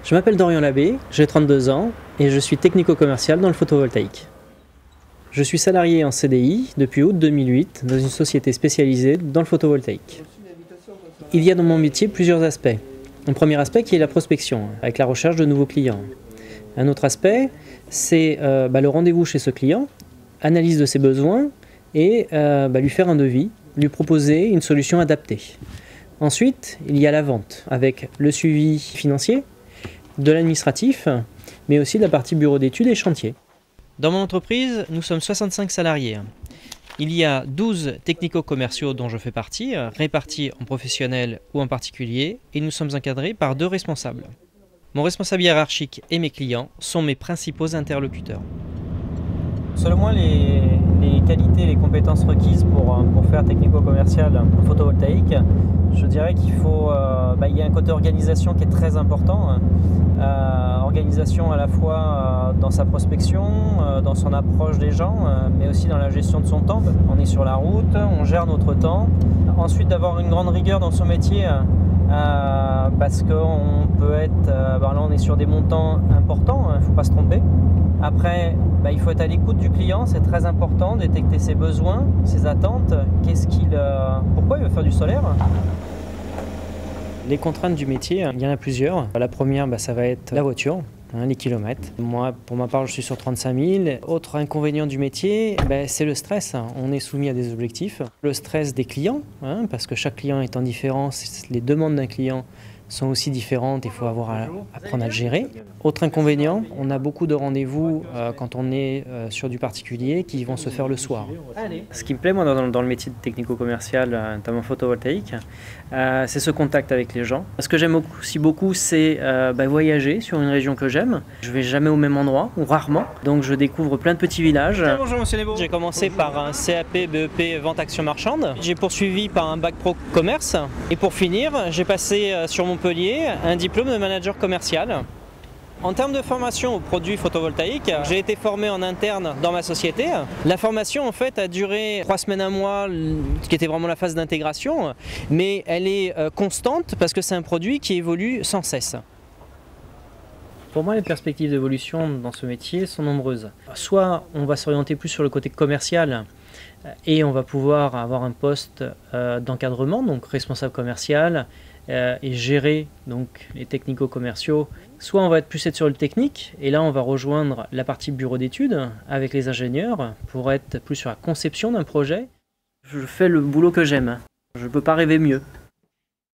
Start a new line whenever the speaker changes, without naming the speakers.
Je m'appelle Dorian Labbé, j'ai 32 ans et je suis technico-commercial dans le photovoltaïque. Je suis salarié en CDI depuis août 2008 dans une société spécialisée dans le photovoltaïque. Il y a dans mon métier plusieurs aspects. Un premier aspect qui est la prospection, avec la recherche de nouveaux clients. Un autre aspect, c'est le rendez-vous chez ce client, analyse de ses besoins et lui faire un devis, lui proposer une solution adaptée. Ensuite, il y a la vente, avec le suivi financier, de l'administratif, mais aussi de la partie bureau d'études et chantier. Dans mon entreprise, nous sommes 65 salariés. Il y a 12 technico-commerciaux dont je fais partie, répartis en professionnels ou en particulier, et nous sommes encadrés par 2 responsables. Mon responsable hiérarchique et mes clients sont mes principaux interlocuteurs. Selon moi, les qualités, les compétences requises pour faire technico-commercial en photovoltaïque, je dirais qu'il faut, il y a un côté organisation qui est très important. Organisation à la fois dans sa prospection, dans son approche des gens, mais aussi dans la gestion de son temps. On est sur la route, on gère notre temps. Ensuite, d'avoir une grande rigueur dans son métier, parce qu'on peut être, là on est sur des montants importants, il ne faut pas se tromper. Après, il faut être à l'écoute du client, c'est très important, détecter ses besoins, ses attentes, pourquoi il veut faire du solaire. Les contraintes du métier, il y en a plusieurs. La première, ça va être la voiture, les kilomètres. Moi, pour ma part, je suis sur 35 000. Autre inconvénient du métier, c'est le stress. On est soumis à des objectifs. Le stress des clients, parce que chaque client étant différent, les demandes d'un client sont aussi différentes, il faut apprendre à le gérer. Autre inconvénient, on a beaucoup de rendez-vous quand on est sur du particulier qui vont se faire le soir. Ce qui me plaît moi dans le métier de technico-commercial, notamment photovoltaïque, c'est ce contact avec les gens. Ce que j'aime aussi beaucoup, c'est voyager sur une région que j'aime. Je vais jamais au même endroit, ou rarement, donc je découvre plein de petits villages.
Bonjour Monsieur Lebeau.
J'ai commencé par un CAP BEP Vente Action Marchande. J'ai poursuivi par un Bac Pro Commerce. Et pour finir, j'ai passé sur Montpellier un diplôme de manager commercial. En termes de formation aux produits photovoltaïques, j'ai été formé en interne dans ma société. La formation en fait a duré 3 semaines, un mois, ce qui était vraiment la phase d'intégration, mais elle est constante parce que c'est un produit qui évolue sans cesse. Pour moi, les perspectives d'évolution dans ce métier sont nombreuses. Soit on va s'orienter plus sur le côté commercial et on va pouvoir avoir un poste d'encadrement, donc responsable commercial, et gérer donc les technico-commerciaux. Soit on va être plus sur le technique et là on va rejoindre la partie bureau d'études avec les ingénieurs pour être plus sur la conception d'un projet. Je fais le boulot que j'aime, je ne peux pas rêver mieux.